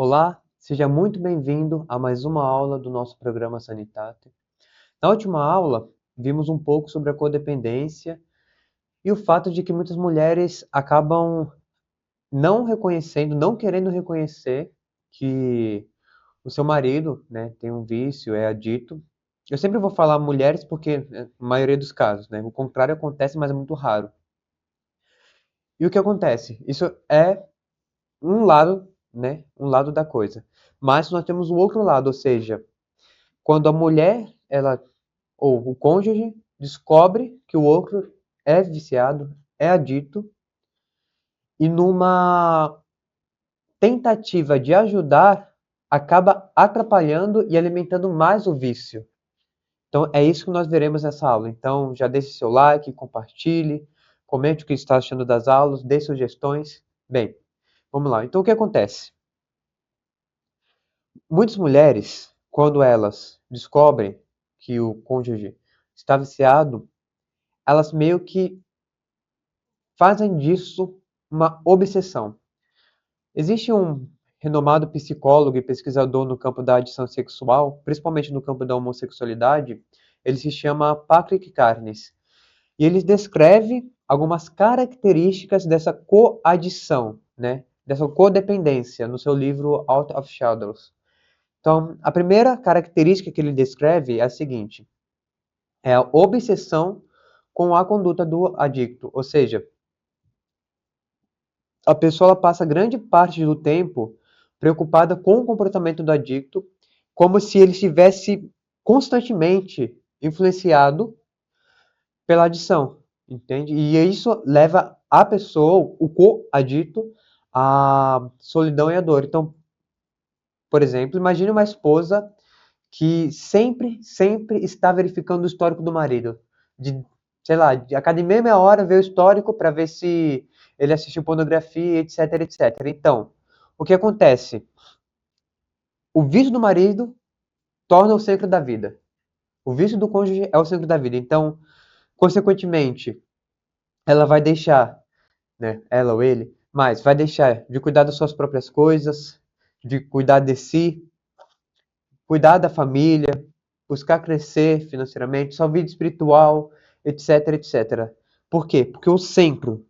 Olá, seja muito bem-vindo a mais uma aula do nosso programa Sanitate. Na última aula, vimos um pouco sobre a codependência e o fato de que muitas mulheres acabam não reconhecendo, não querendo reconhecer que o seu marido, né, tem um vício, é adito. Eu sempre vou falar mulheres porque, na maioria dos casos, né, o contrário acontece, mas é muito raro. E o que acontece? Isso é um lado, né, um lado da coisa. Mas nós temos o outro lado, ou seja, quando a mulher, ela ou o cônjuge descobre que o outro é viciado, é adito, e numa tentativa de ajudar, acaba atrapalhando e alimentando mais o vício. Então é isso que nós veremos nessa aula. Então já deixe seu like, compartilhe, comente o que está achando das aulas, dê sugestões. Bem, vamos lá. Então o que acontece? Muitas mulheres, quando elas descobrem que o cônjuge está viciado, elas meio que fazem disso uma obsessão. Existe um renomado psicólogo e pesquisador no campo da adição sexual, principalmente no campo da homossexualidade, ele se chama Patrick Carnes, e ele descreve algumas características dessa coadição, né? Dessa codependência, no seu livro Out of Shadows. Então, a primeira característica que ele descreve é a seguinte: é a obsessão com a conduta do adicto, ou seja, a pessoa ela passa grande parte do tempo preocupada com o comportamento do adicto, como se ele estivesse constantemente influenciado pela adição, entende? E isso leva a pessoa, o coadito, à solidão e à dor. Então, por exemplo, imagine uma esposa que sempre está verificando o histórico do marido. De, sei lá, a cada meia hora vê o histórico para ver se ele assistiu pornografia, etc, etc. Então, o que acontece? O vício do marido torna o centro da vida. O vício do cônjuge é o centro da vida. Então, consequentemente, ela vai deixar, né, ela ou ele, mas vai deixar de cuidar das suas próprias coisas, de cuidar de si, cuidar da família, buscar crescer financeiramente, sua vida espiritual, etc, etc. Por quê? Porque o centro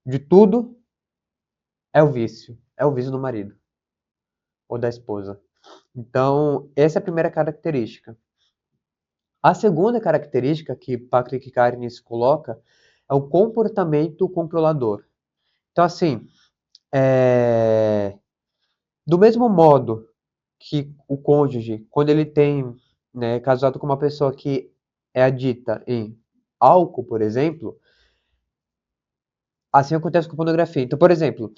de tudo é o vício do marido ou da esposa. Então, essa é a primeira característica. A segunda característica que Patrick Carnes coloca é o comportamento controlador. Então, assim, do mesmo modo que o cônjuge, quando ele tem, né, casado com uma pessoa que é adita em álcool, por exemplo, assim acontece com pornografia. Então, por exemplo,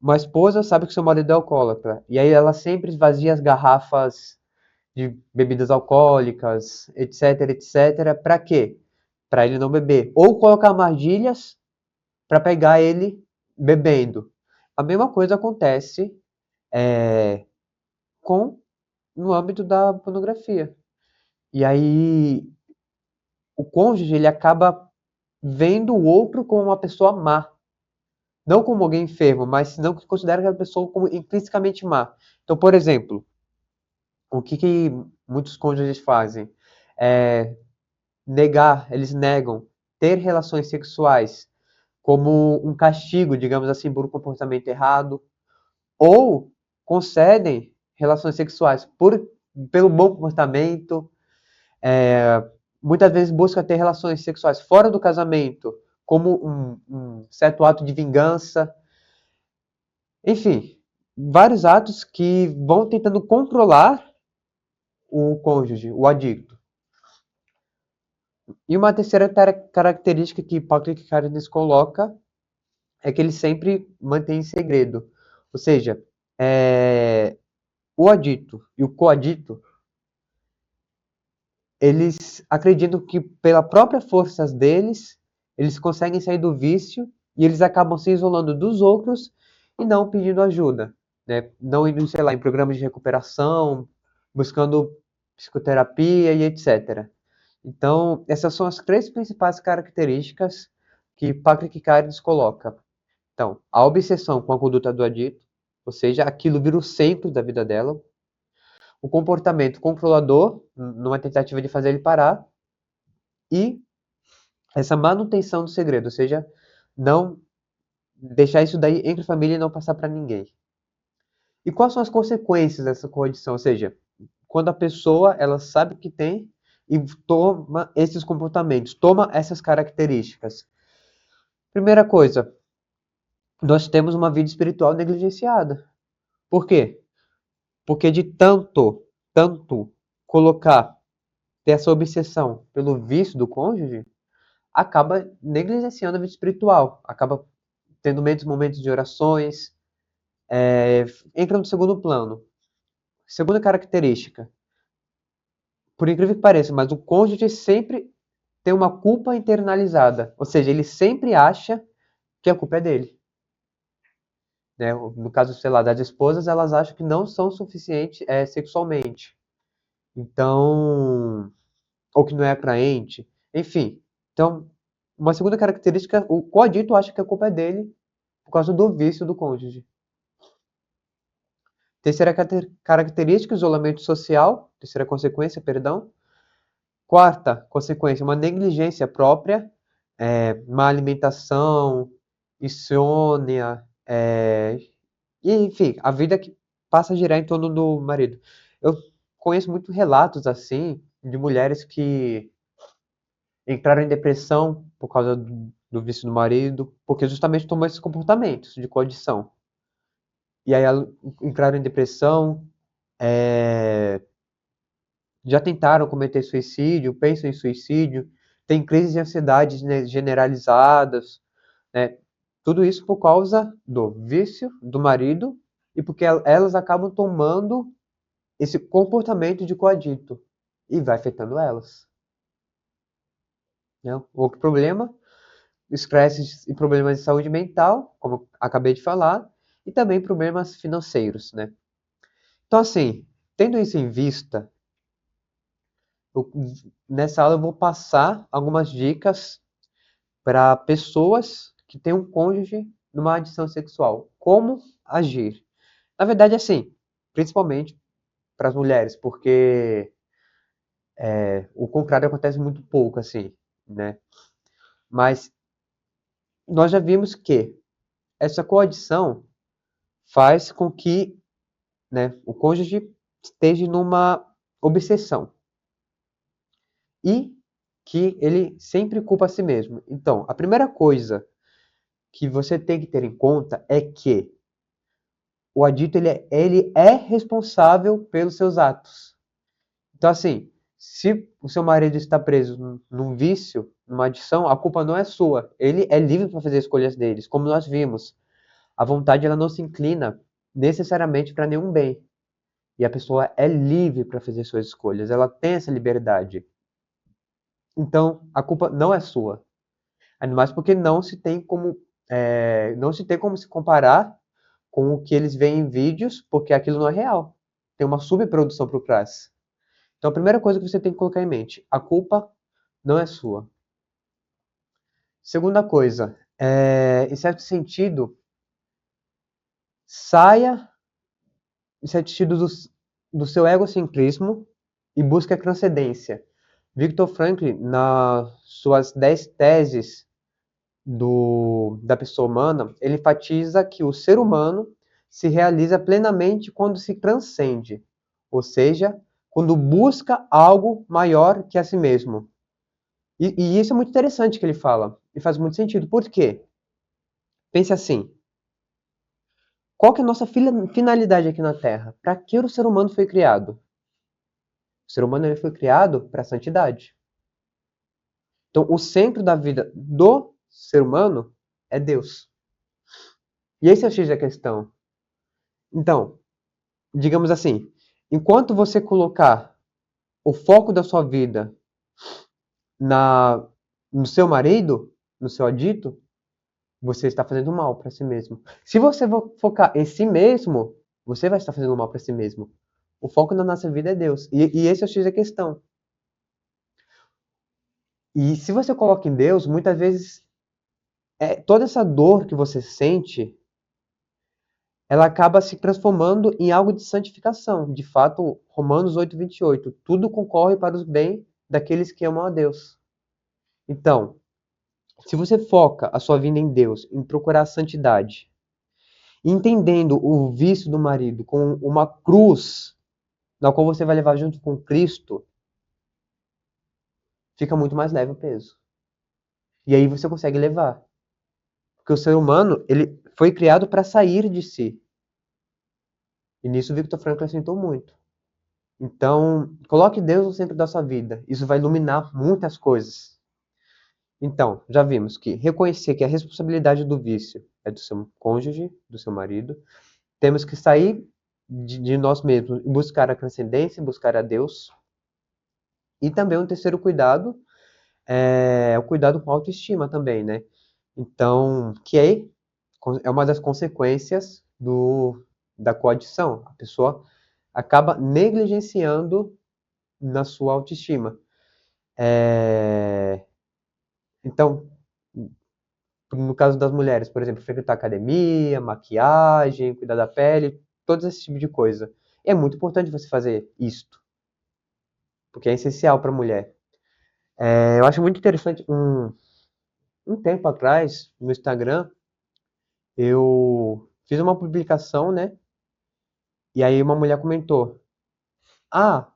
uma esposa sabe que seu marido é alcoólatra, e aí ela sempre esvazia as garrafas de bebidas alcoólicas, etc, etc. Para quê? Para ele não beber. Ou colocar armadilhas para pegar ele bebendo. A mesma coisa acontece com no âmbito da pornografia. E aí o cônjuge ele acaba vendo o outro como uma pessoa má, não como alguém enfermo, mas não que considera aquela pessoa como intrinsecamente má. Então, por exemplo, o que muitos cônjuges fazem? É eles negam ter relações sexuais como um castigo, digamos assim, por um comportamento errado, ou concedem relações sexuais pelo bom comportamento, muitas vezes busca ter relações sexuais fora do casamento como um certo ato de vingança. Enfim, vários atos que vão tentando controlar o cônjuge, o adicto. E uma terceira característica que Patrick Carnes coloca é que ele sempre mantém segredo. Ou seja, o adicto e o coadito, eles acreditam que pela própria força deles, eles conseguem sair do vício e eles acabam se isolando dos outros e não pedindo ajuda, né? Não indo, sei lá, em programas de recuperação, buscando psicoterapia e etc. Então, essas são as três principais características que Patrick Carnes coloca. Então, a obsessão com a conduta do adicto, ou seja, aquilo vira o centro da vida dela. O comportamento controlador, numa tentativa de fazer ele parar, e essa manutenção do segredo, ou seja, não deixar isso daí entre família e não passar para ninguém. E quais são as consequências dessa condição? Ou seja, quando a pessoa ela sabe que tem e toma esses comportamentos, toma essas características. Primeira coisa, nós temos uma vida espiritual negligenciada. Por quê? Porque de tanto colocar, ter essa obsessão pelo vício do cônjuge, acaba negligenciando a vida espiritual, acaba tendo menos momentos de orações, entra no segundo plano. Segunda característica, por incrível que pareça, mas o cônjuge sempre tem uma culpa internalizada, ou seja, ele sempre acha que a culpa é dele. Né? No caso, sei lá, das esposas, elas acham que não são suficientes sexualmente. Então, ou que não é atraente. Enfim, então, uma segunda característica, o coadito acha que a culpa é dele por causa do vício do cônjuge. Terceira característica, isolamento social. Terceira consequência, perdão. Quarta consequência, uma negligência própria, má alimentação, insônia, e, enfim, a vida que passa a girar em torno do marido. Eu conheço muitos relatos assim de mulheres que entraram em depressão por causa do vício do marido, porque justamente tomou esses comportamentos de coadição. E aí entraram em depressão, é, já tentaram cometer suicídio, pensam em suicídio, tem crises de ansiedade, né, generalizadas, né? Tudo isso por causa do vício do marido e porque elas acabam tomando esse comportamento de coadito e vai afetando elas. Né? Outro problema, estresse e problemas de saúde mental, como eu acabei de falar, e também problemas financeiros, né? Então, assim, tendo isso em vista, eu, nessa aula eu vou passar algumas dicas para pessoas que têm um cônjuge numa adição sexual. Como agir? Na verdade, assim, principalmente para as mulheres, porque o contrário acontece muito pouco, assim, né? Mas nós já vimos que essa coadição faz com que, né, o cônjuge esteja numa obsessão e que ele sempre culpa a si mesmo. Então, a primeira coisa que você tem que ter em conta é que o adito ele é responsável pelos seus atos. Então, assim, se o seu marido está preso num vício, numa adição, a culpa não é sua. Ele é livre para fazer escolhas deles, como nós vimos. A vontade ela não se inclina necessariamente para nenhum bem. E a pessoa é livre para fazer suas escolhas, ela tem essa liberdade. Então, a culpa não é sua. Ainda mais porque não se tem como se comparar com o que eles veem em vídeos, porque aquilo não é real. Tem uma subprodução por trás. Então, a primeira coisa que você tem que colocar em mente, a culpa não é sua. Segunda coisa, em certo sentido, saia, em certo sentido, do seu egocentrismo e busque a transcendência. Viktor Frankl, nas suas 10 teses da pessoa humana, ele enfatiza que o ser humano se realiza plenamente quando se transcende, ou seja, quando busca algo maior que a si mesmo. E isso é muito interessante que ele fala, e faz muito sentido. Por quê? Pense assim, qual que é a nossa finalidade aqui na Terra? Para que o ser humano foi criado? O ser humano ele foi criado para a santidade. Então, o centro da vida do ser humano é Deus. E esse é o X da questão. Então, digamos assim, enquanto você colocar o foco da sua vida na no seu marido, no seu adito, você está fazendo mal para si mesmo. Se você focar em si mesmo, você vai estar fazendo mal para si mesmo. O foco na nossa vida é Deus. E esse é o X da questão. E se você coloca em Deus, muitas vezes toda essa dor que você sente ela acaba se transformando em algo de santificação. De fato, Romanos 8:28, tudo concorre para os bem daqueles que amam a Deus. Então, se você foca a sua vida em Deus, em procurar a santidade, entendendo o vício do marido como uma cruz na qual você vai levar junto com Cristo, fica muito mais leve o peso. E aí você consegue levar. Porque o ser humano, ele foi criado para sair de si. E nisso o Viktor Frankl acrescentou muito. Então, coloque Deus no centro da sua vida. Isso vai iluminar muitas coisas. Então, já vimos que reconhecer que a responsabilidade do vício é do seu cônjuge, do seu marido. Temos que sair de nós mesmos e buscar a transcendência, buscar a Deus. E também um terceiro cuidado é o cuidado com a autoestima também, né? Então, que é uma das consequências da coadição. A pessoa acaba negligenciando na sua autoestima. Então, no caso das mulheres, por exemplo, frequentar academia, maquiagem, cuidar da pele, todo esse tipo de coisa. É muito importante você fazer isto, porque é essencial para a mulher. Eu acho muito interessante, um tempo atrás, no Instagram, eu fiz uma publicação, né? E aí uma mulher comentou: Ah,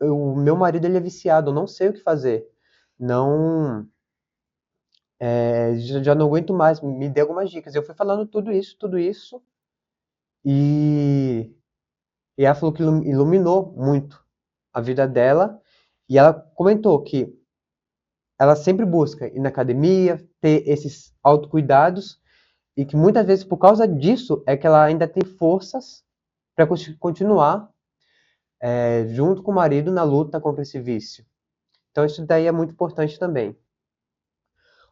o meu marido ele é viciado, eu não sei o que fazer. Não, já não aguento mais, me dê algumas dicas. Eu fui falando tudo isso, e, e ela falou que iluminou muito a vida dela. E ela comentou que ela sempre busca ir na academia, ter esses autocuidados, e que muitas vezes por causa disso é que ela ainda tem forças para continuar junto com o marido na luta contra esse vício. Então isso daí é muito importante também.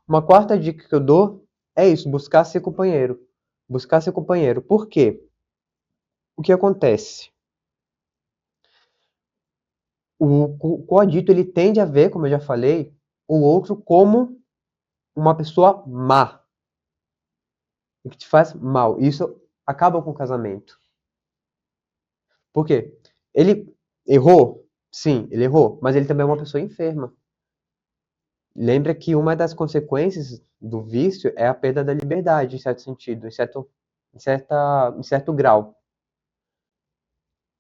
Uma quarta dica que eu dou é isso, buscar ser companheiro. Buscar ser companheiro. Por quê? O que acontece? O coadito ele tende a ver, como eu já falei, o outro como uma pessoa má, e que te faz mal. Isso acaba com o casamento. Por quê? Ele errou? Sim, ele errou, mas ele também é uma pessoa enferma. Lembra que uma das consequências do vício é a perda da liberdade, em certo sentido, em certo grau.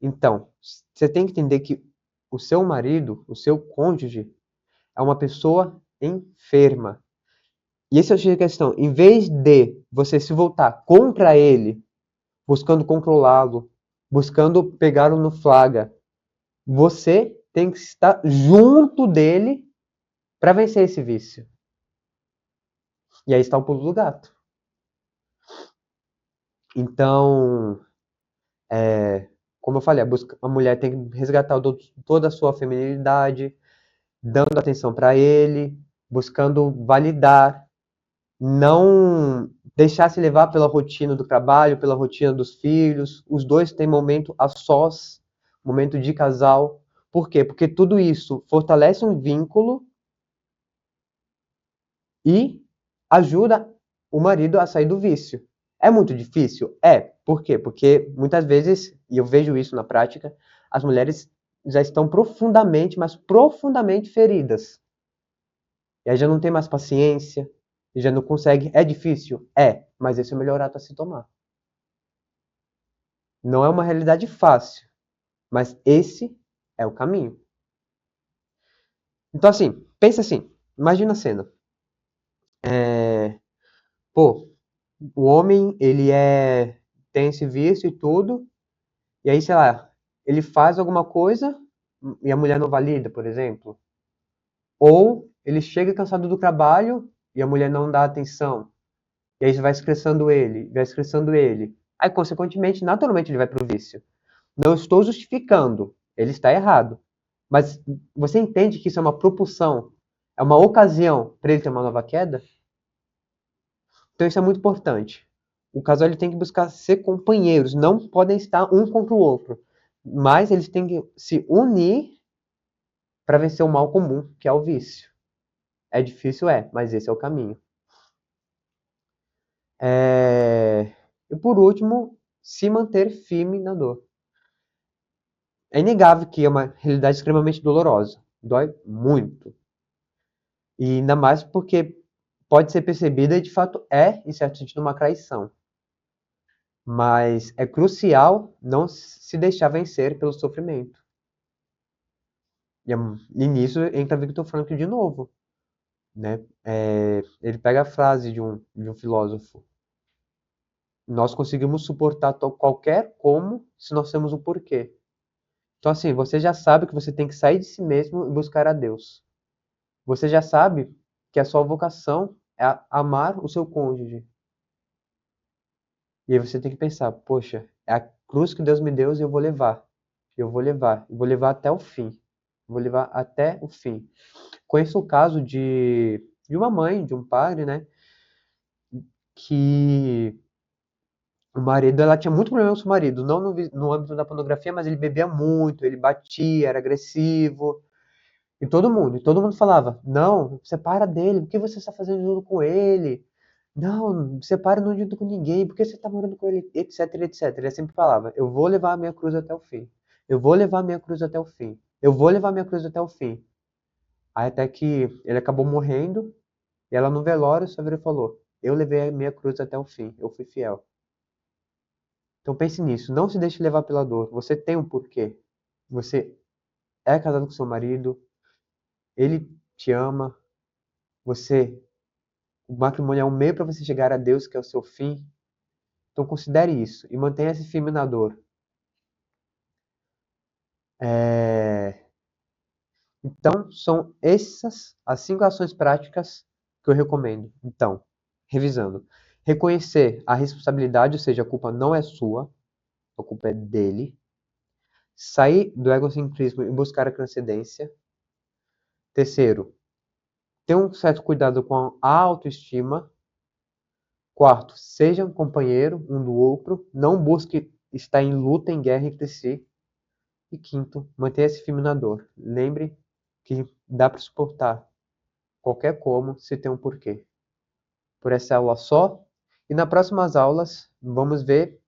Então, você tem que entender que o seu marido, o seu cônjuge, é uma pessoa enferma. E essa é a questão. Em vez de você se voltar contra ele, buscando controlá-lo, buscando pegá-lo no flagra, você tem que estar junto dele para vencer esse vício. E aí está o pulo do gato. Então, como eu falei, a mulher tem que resgatar toda a sua feminilidade, dando atenção para ele, buscando validar, não deixar se levar pela rotina do trabalho, pela rotina dos filhos. Os dois têm momento a sós, momento de casal. Por quê? Porque tudo isso fortalece um vínculo e ajuda o marido a sair do vício. É muito difícil? É. Por quê? Porque muitas vezes, e eu vejo isso na prática, as mulheres já estão profundamente, mas profundamente feridas. E aí já não tem mais paciência, já não consegue. É difícil? É, mas esse é o melhor ato a se tomar. Não é uma realidade fácil, mas esse é o caminho. Então, assim, pensa assim, imagina a cena. Pô, o homem, tem esse vício e tudo, e aí, sei lá, ele faz alguma coisa e a mulher não valida, por exemplo. Ou ele chega cansado do trabalho e a mulher não dá atenção. E aí vai estressando ele, vai estressando ele. Aí, consequentemente, naturalmente ele vai pro vício. Não estou justificando, ele está errado. Mas você entende que isso é uma propulsão, é uma ocasião para ele ter uma nova queda? Então isso é muito importante. O casal ele tem que buscar ser companheiros, não podem estar um contra o outro, mas eles têm que se unir para vencer o mal comum, que é o vício. É difícil, mas esse é o caminho. E por último, se manter firme na dor. É inegável que é uma realidade extremamente dolorosa. Dói muito. E ainda mais porque pode ser percebida e de fato é, em certo sentido, uma traição. Mas é crucial não se deixar vencer pelo sofrimento. E nisso entra Viktor Frankl de novo, né? Ele pega a frase de um filósofo: nós conseguimos suportar qualquer como se nós temos um porquê. Então, assim, você já sabe que você tem que sair de si mesmo e buscar a Deus. Você já sabe que a sua vocação é amar o seu cônjuge. E aí você tem que pensar, poxa, é a cruz que Deus me deu e eu vou levar. Eu vou levar até o fim. Vou levar até o fim. Conheço o caso de uma mãe, de um padre, né, que o marido, ela tinha muito problema com o marido, não no âmbito da pornografia, mas ele bebia muito, ele batia, era agressivo, e todo mundo falava, não, separa dele, por que você está fazendo junto com ele? Não, separa não junto com ninguém, por que você está morando com ele, etc, etc. Ele sempre falava, eu vou levar a minha cruz até o fim, eu vou levar a minha cruz até o fim, eu vou levar a minha cruz até o fim. Aí até que ele acabou morrendo, e ela no velório só virou e falou, eu levei a minha cruz até o fim, eu fui fiel. Então pense nisso, não se deixe levar pela dor. Você tem um porquê. Você é casado com seu marido, ele te ama, você, o matrimônio é um meio para você chegar a Deus, que é o seu fim. Então considere isso e mantenha-se firme na dor. Então são essas as 5 ações práticas que eu recomendo. Então, revisando, reconhecer a responsabilidade, ou seja, a culpa não é sua, a culpa é dele. Sair do egocentrismo e buscar a transcendência. Terceiro, ter um certo cuidado com a autoestima. Quarto, seja um companheiro um do outro, não busque estar em luta, em guerra entre si. E quinto, mantenha-se firme na dor. Lembre que dá para suportar qualquer como se tem um porquê. Por essa aula só. E nas próximas aulas vamos ver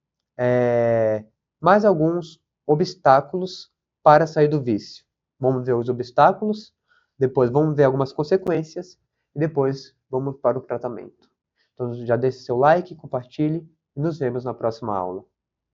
mais alguns obstáculos para sair do vício. Vamos ver os obstáculos, depois vamos ver algumas consequências e depois vamos para o tratamento. Então já deixe seu like, compartilhe e nos vemos na próxima aula.